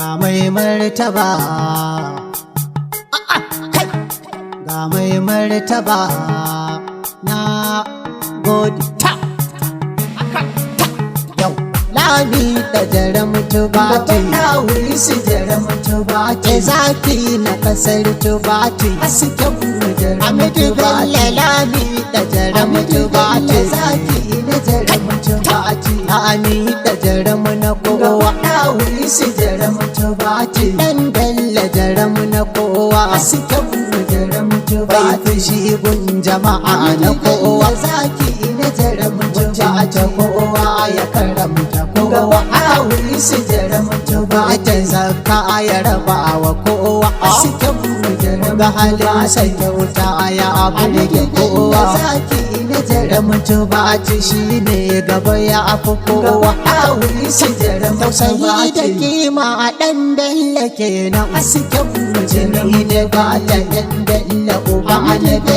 ga mai martaba ga mai martaba na gode ta yau lami da jara mutu bati wuri su jara mutu bati zaki na kasar tubati hasken mu jara mutu bati lami da jara mutu bati zaki na jara mutu bati lami da jara mu na kowa wuri su jara mutu bati dan bella jara mu na kowa hasken mu jara mutu bati shi gun jama'a na kowa zaki na jara mutu bati kowa ya karamta kowa wuri su jara mutu bati zakka ya raba wa kowa hasken mu jara ga halin sa kyauta ya abu da kowa zaki na jara mutu bati shine gaba ya afu kowa wuri su jara mutu bati da kima a dan bella kenan hasken mu jara da gata dan bella uba